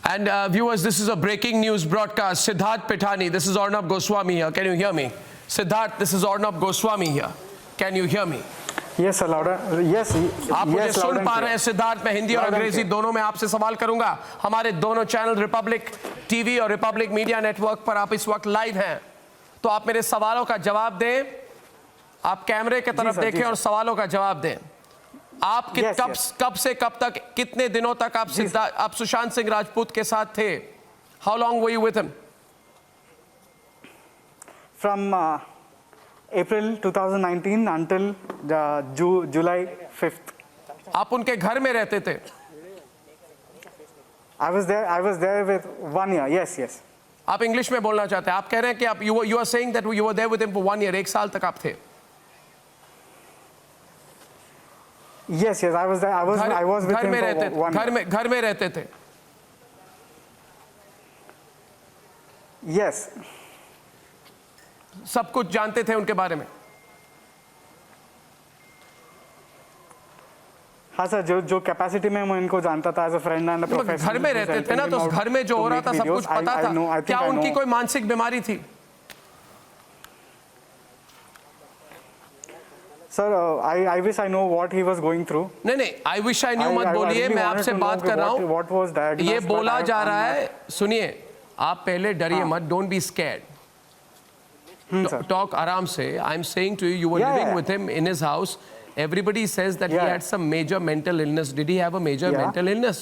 And viewers, this is a breaking news broadcast. Siddharth Pithani, this is Arnab Goswami here. Can you hear me? Siddharth, this is Arnab Goswami here. Can you hear me? Yes, sir, louder. Yes, आप मुझे सुन पा रहे हैं सिद्धार्थ? मैं हिंदी और अंग्रेजी दोनों में आपसे सवाल करूंगा। हमारे दोनों चैनल रिपब्लिक टीवी और रिपब्लिक मीडिया नेटवर्क पर आप इस वक्त लाइव हैं, तो आप मेरे सवालों का जवाब दें। आप कैमरे की तरफ देखें और सवालों का जवाब दें। आप कब से कब तक, कितने दिनों तक आप सुशांत सिंह राजपूत के साथ थे? How long were you with him? From April 2019 until July 5th. आप उनके घर में रहते थे? I was there with 1 year. Yes, yes. आप इंग्लिश में बोलना चाहते हैं? आप कह रहे हैं कि आप you are saying that you were there with him for 1 year. 1 साल तक आप थे? Yes, yes. I was there. I was with him for 1 year. घर में रहते थे? Yes. सब कुछ जानते थे उनके बारे में? हाँ सर, जो कैपेसिटी में मैं इनको जानता था as a friend and a professional. घर में रहते थे ना, तो उस घर में जो हो रहा था सब कुछ पता था। क्या उनकी कोई मानसिक बीमारी थी? Sir, I wish I know what he was going through. नहीं, आई विश आई न्यू मत बोलिए, मैं आपसे बात कर रहा हूँ। ये बोला जा रहा है, सुनिए, आप पहले डरिए मत, डोंट बी स्कैर्ड, talk आराम से। I'm saying to you, you were living with him in his house. Everybody says that he had some major mental illness. Did he have a major mental illness?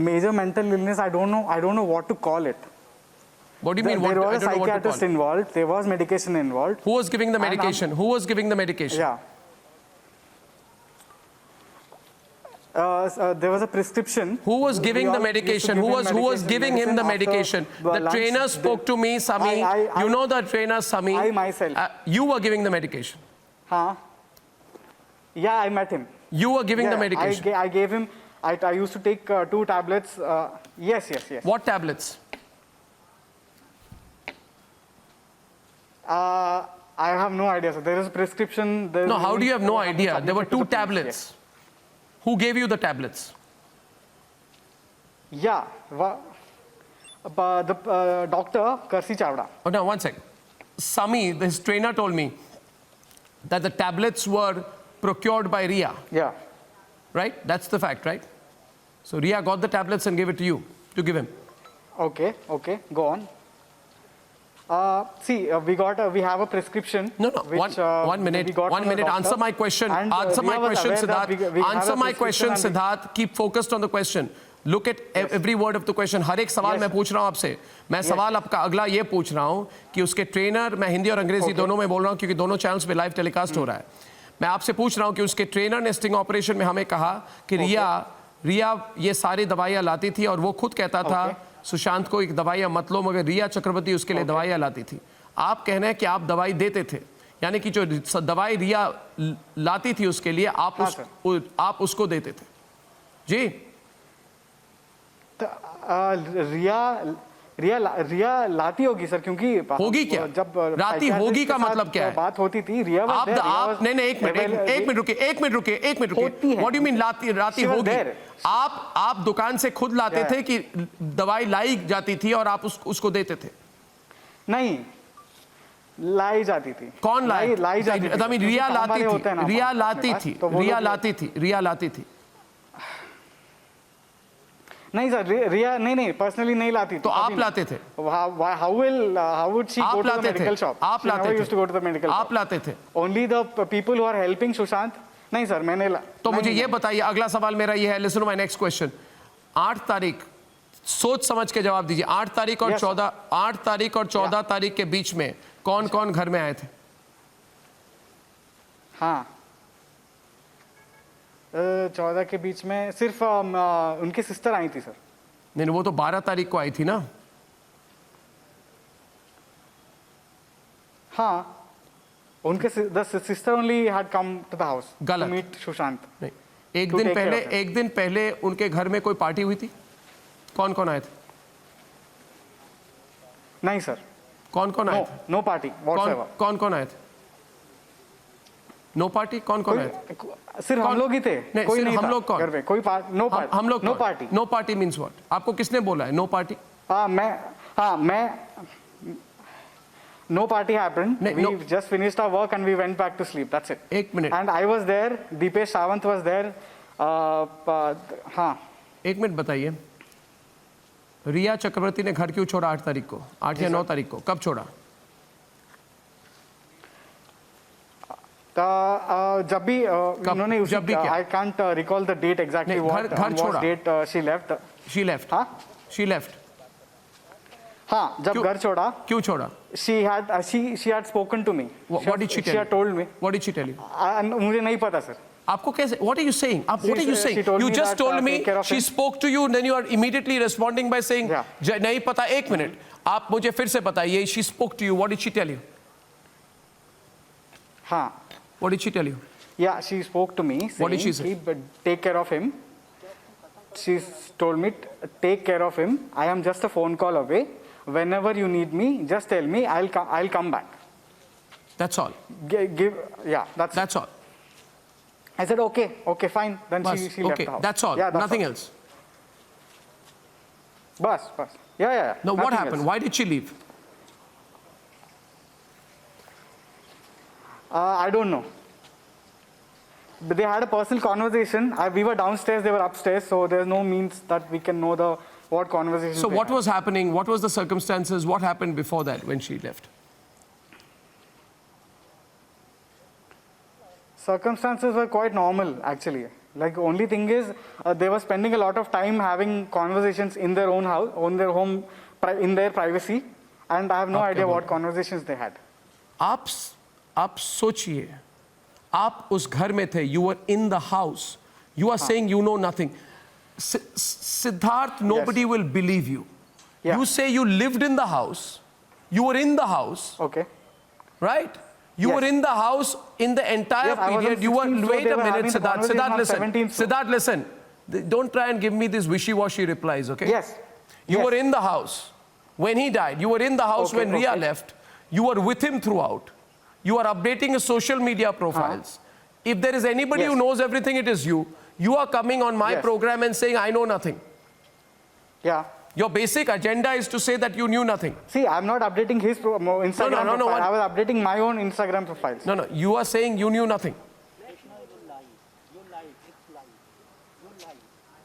Major mental illness, I don't know what to call it. What do you mean? There was a psychiatrist involved. There was medication involved. Who was giving the medication? Who was giving the medication? Yeah. There was a prescription. Who was giving the medication? Who was giving him the medication? The trainer spoke to me, Sami. You know the trainer, Sami. I myself. You were giving the medication. Huh? Yeah, I met him. You were giving the medication. I gave him. I used to take 2 tablets. Yes. What tablets? I have no idea. So there is a prescription. No, how do you have no idea? There were 2 tablets. Yes. Who gave you the tablets? Yeah, the doctor, Karsi Chavda. Oh, no, one second. Sami, his trainer, told me that the tablets were procured by Ria. Yeah. Right? That's the fact, right? So Ria got the tablets and gave it to you, to give him. Okay, go on. We have a prescription. No, one minute. Answer my question. Answer my question, Siddharth. Answer my question, Siddharth. Keep focused on the question. Look at every word of the question. हर एक सवाल मैं पूछ रहा हूँ आपसे। मैं सवाल आपका अगला ये पूछ रहा हूँ कि उसके ट्रेनर, मैं हिंदी और अंग्रेजी दोनों में बोल रहा हूँ क्योंकि दोनों चैनल्स पे लाइव टेलीकास्ट हो रहा है। मैं आपसे पूछ रहा हूँ कि उसके ट्रेनर ने स्टिंग ऑपरेशन में हमें कहा कि रिया ये सारी दवाइयाँ लाती थी और वो खुद कहता था सुशांत को एक दवाइयाँ मत लो, मगर रिया चक्रवर्ती उसके लिए दवाइयाँ लाती थी। आप कह रहे हैं कि आप दवाई देते थे, यानी कि जो दवाई रिया लाती थी उसके लिए आप उसको देते थे जी? रिया लाती होगी सर, क्योंकि होगी क्या? जब लाती होगी का मतलब क्या है? बात होती थी रिया आप नहीं, एक मिनट रुकिए। व्हाट डू यू मीन लाती होगी? आप दुकान से खुद लाते थे कि दवाई लाई जाती थी और आप उसको देते थे? नहीं, लाई जाती थी। कौन लाई जाती थी? रिया लाती थी। नहीं सर, रिया नहीं पर्सनली नहीं लाती। तो आप लाते थे? How would she go to the medical shop? आप लाते थे? used to go to the medical shop. आप लाते थे? Only the people who are helping Sushant. नहीं सर, मैंने तो मुझे ये बताइए, अगला सवाल मेरा ये है, listen to my next question. 8 तारीख, सोच समझ के जवाब दीजिए। 8 तारीख और 14 तारीख के बीच में कौन कौन घर में आए थे? हाँ, 14 के बीच में सिर्फ उनकी सिस्टर आई थी सर। नहीं, वो तो 12 तारीख को आई थी ना। हाँ, उनके sister only had come to the house to meet Sushant. नहीं, एक दिन पहले उनके घर में कोई पार्टी हुई थी? कौन कौन आए थे? नहीं सर। कौन कौन आए थे? No party. कौन कौन आए थे? No party? कौन कौन है? सिर्फ हम लोग ही थे, कोई सिर्फ नहीं हम था लोग कौन? घर पे, कोई नो पार्टी, हम लोग नो कौन? Party. No party means what? आपको किसने बोला है नो पार्टी? मैं no party happened. We no. just finished our work and we went back to sleep. That's it. एक minute, And I was there. Deepesh Sawant was there. हाँ. एक minute बताइए, रिया चक्रवर्ती ने घर क्यों छोड़ा 8 तारीख को, 8 या 9 तारीख को? कब छोड़ा? जब भी उन्होंने जब भी क्या? I can't recall the date exactly. नहीं, what घर छोड़ा। date she left. She left. हाँ? She left. हाँ, जब घर छोड़ा. क्यों छोड़ा? She had spoken to me. What did she tell you? She had told me. What did she tell you? मुझे नहीं पता सर. आपको कैसे? What are you saying? What are you saying? She told You me just that, told me take care of she him. spoke to you, and then you are immediately responding by saying, Yeah. नहीं पता. एक minute, आप मुझे फिर से बताइए. She spoke to you. What did she tell you? हाँ. What did she tell you? Yeah, she spoke to me. What did she say? Take care of him. She told me, take care of him. I am just a phone call away. Whenever you need me, just tell me. I'll come back. That's all. That's all. I said okay, fine. Then she left Okay, the house. that's all. Yeah, Nothing all. else. Bas. Yeah. No, what Nothing happened? else. Why did she leave? I don't know. But they had a personal conversation. We were downstairs, they were upstairs, so there's no means that we can know what conversation. So what was happening? What was the circumstances? What happened before that when she left? Circumstances were quite normal, actually. Like, only thing is, they were spending a lot of time having conversations in their own house, on their home, in their privacy, and I have no idea what conversations they had. आप सोचिए, आप उस घर में थे, you were in the house. You are saying you know nothing. Siddharth, nobody will believe you. Yeah. You say you lived in the house. You were in the house. Okay. Right? You were in the house in the entire period. You were, wait a minute, Siddharth. Siddharth, listen. Don't try and give me these wishy-washy replies, okay? Yes. You were in the house when he died. You were in the house when Riya left. You were with him throughout. You are updating his social media profiles. If there is anybody who knows everything, it is you. You are coming on my program and saying, I know nothing. Yeah. Your basic agenda is to say that you knew nothing. See, I'm not updating his Instagram profile. I was updating my own Instagram profiles. No, you are saying you knew nothing.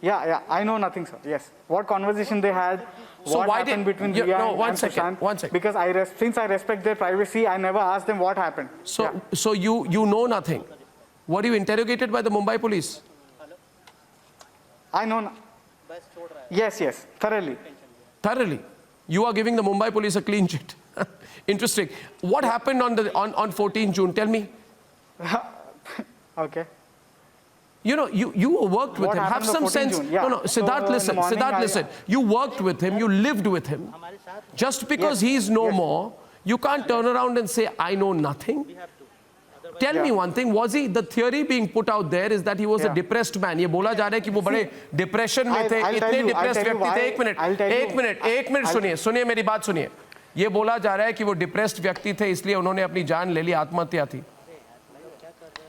Yeah, I know nothing, sir. Yes. What conversation they had, so what happened between Riya and one second. Because since I respect their privacy, I never asked them what happened. So you know nothing. Were you interrogated by the Mumbai police? I know. Yes, thoroughly. Thoroughly. You are giving the Mumbai police a clean sheet. Interesting. What happened on 14 June? Tell me. Okay. You know, you worked with him. Have some sense. No, Siddharth, listen. Siddharth, listen. You worked with him. You lived with him. Just because he's no more, you can't turn around and say, I know nothing. Tell me one thing. Was he, the theory being put out there is that he was a depressed man. ये बोला जा रहा है कि वो बड़े depression में थे, इतने depressed व्यक्ति थे. एक मिनट सुनिए मेरी बात सुनिए. ये बोला जा रहा है कि वो depressed व्यक्ति थे, इसलिए उन्होंने अपनी जान ले ली, आत्महत्या थी.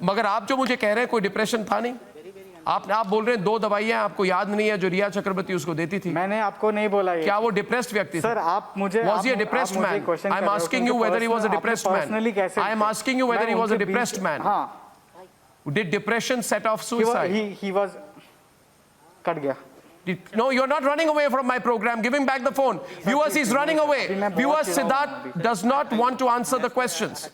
मगर आप जो मुझे कह रहे हैं कोई डिप्रेशन था नहीं. आप बोल रहे हैं 2 दवाइयां आपको याद नहीं है जो रिया चक्रवर्ती उसको देती थी. मैंने आपको नहीं बोला ये. क्या वो डिप्रेस्ड व्यक्ति था? सर आप मुझे Was he a depressed man? I am asking you whether he was a depressed man. I am asking you whether he was a depressed man. हाँ. Did depression set off suicide? He was. Cut गया. No, you're not running away from my program. Give him back the phone. Viewers, he's running away. Viewers, Siddharth does not want to answer the questions.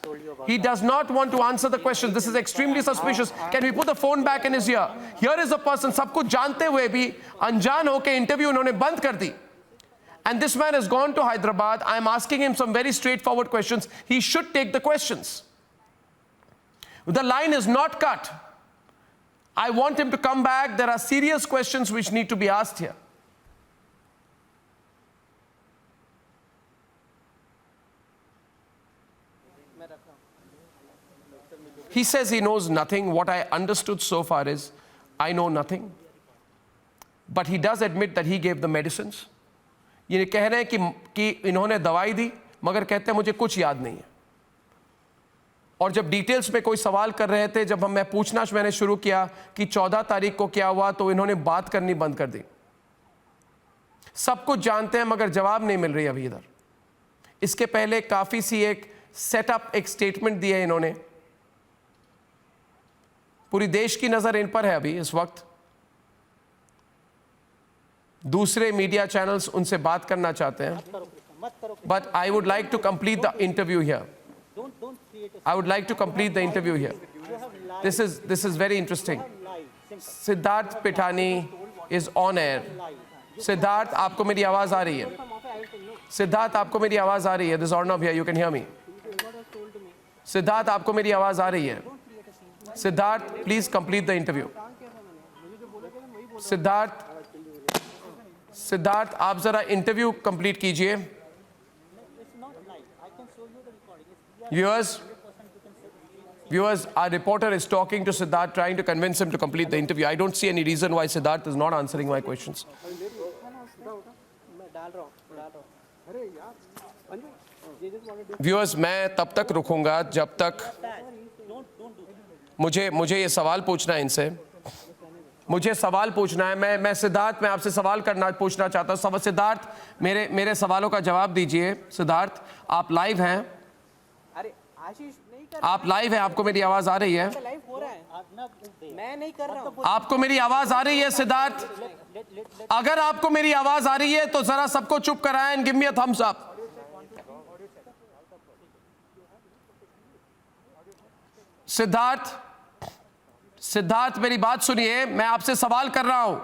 He does not want to answer the questions. This is extremely suspicious. Can we put the phone back in his ear? Here is a person, सब कुछ जानते हुए भी अनजान होके interview उन्होंने बंद कर दी. And this man has gone to Hyderabad. I am asking him some very straightforward questions. He should take the questions. The line is not cut. I want him to come back. There are serious questions which need to be asked here. He says he knows nothing. What I understood so far is, I know nothing. But he does admit that he gave the medicines. ये कह रहे हैं कि इन्होंने दवाई दी, मगर कहते हैं मुझे कुछ याद नहीं है. और जब डिटेल्स में कोई सवाल कर रहे थे, जब मैं पूछना मैंने शुरू किया कि 14 तारीख को क्या हुआ, तो इन्होंने बात करनी बंद कर दी। सब कुछ जानते हैं मगर जवाब नहीं मिल रही अभी इधर। इसके पहले काफी सी एक सेटअप, एक स्टेटमेंट दी है इन्होंने। पूरी देश की नजर इन पर है अभी इस वक्त। दूसरे मीडिया चैनल्स उनसे बात करना चाहते हैं, but I would like to complete the interview here. I would like to complete the interview here. This is very interesting. Siddharth Pithani is on air. Siddharth, आपको मेरी आवाज आ रही है? सिद्धार्थ, आपको मेरी आवाज आ रही है? This is Arnav here. You can hear me. Siddharth, आपको मेरी आवाज आ रही है? Siddharth, please complete the interview. Siddharth, आप जरा इंटरव्यू कंप्लीट कीजिए। Viewers, our reporter is talking to Siddharth, trying to convince him to complete the interview. I don't see any reason why Siddharth is not answering my questions. Viewers, मैं तब तक रुकूंगा जब तक मुझे ये सवाल पूछना है इनसे। मुझे सवाल पूछना है। मैं सिद्धार्थ, मैं आपसे सवाल पूछना चाहता हूँ। सिद्धार्थ, मेरे सवालों का जवाब दीजिए। सिद्धार्थ, आप लाइव हैं? आप लाइव हैं? आपको मेरी आवाज आ रही है? लाइव हो रहा है। मैं नहीं कर रहा हूं। आपको मेरी आवाज आ रही है सिद्धार्थ? अगर आपको मेरी आवाज आ रही है तो जरा सबको चुप कराएं and give me a thumbs up. Siddharth, मेरी बात सुनिए। मैं आपसे सवाल कर रहा हूं।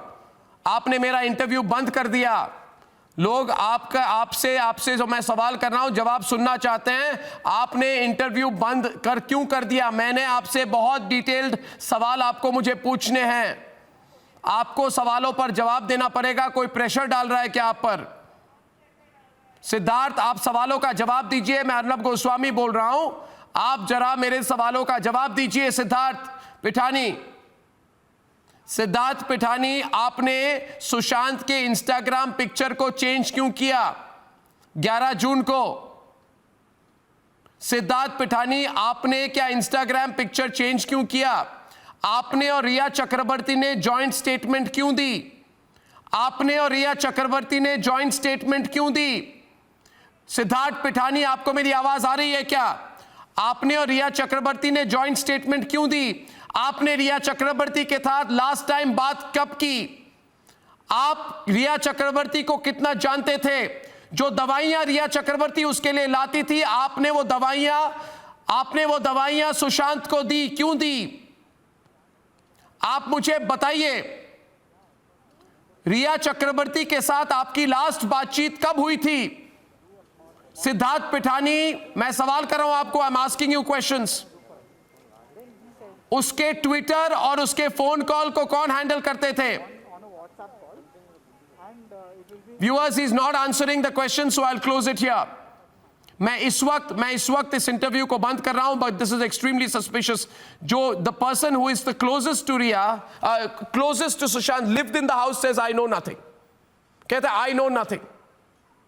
आपने मेरा इंटरव्यू बंद कर दिया। लोग आपसे जो मैं सवाल कर रहा हूं जवाब सुनना चाहते हैं। आपने इंटरव्यू बंद क्यों कर दिया? मैंने आपसे बहुत डिटेल्ड सवाल आपको मुझे पूछने हैं। आपको सवालों पर जवाब देना पड़ेगा। कोई प्रेशर डाल रहा है क्या आप पर? सिद्धार्थ, आप सवालों का जवाब दीजिए। मैं अर्नब गोस्वामी बोल रहा हूं। आप जरा मेरे सवालों का जवाब दीजिए। सिद्धार्थ पिठानी, आपने सुशांत के इंस्टाग्राम पिक्चर को चेंज क्यों किया 11 जून को? सिद्धार्थ पिठानी, आपने क्या इंस्टाग्राम पिक्चर चेंज क्यों किया? आपने और रिया चक्रवर्ती ने जॉइंट स्टेटमेंट क्यों दी? आपने और रिया चक्रवर्ती ने जॉइंट स्टेटमेंट क्यों दी? सिद्धार्थ पिठानी, आपको मेरी आवाज आ रही है क्या? आपने और रिया चक्रवर्ती ने जॉइंट स्टेटमेंट क्यों दी? आपने रिया चक्रवर्ती के साथ लास्ट टाइम बात कब की? आप रिया चक्रवर्ती को कितना जानते थे? जो दवाइयां रिया चक्रवर्ती उसके लिए लाती थी, आपने वो दवाइयां सुशांत को दी, क्यों दी? आप मुझे बताइए, रिया चक्रवर्ती के साथ आपकी लास्ट बातचीत कब हुई थी? सिद्धार्थ पिठानी, मैं सवाल कर रहा हूं आपको। I am asking you questions. उसके ट्विटर और उसके फोन कॉल को कौन हैंडल करते थे? Viewers, he is not answering the question, so I will close it here. मैं इस वक्त इस इंटरव्यू को बंद कर रहा हूं, but this is extremely suspicious. जो the person who is the closest to Rhea, closest to Sushant, lived in the house, says I know nothing. कहते आई नो नथिंग।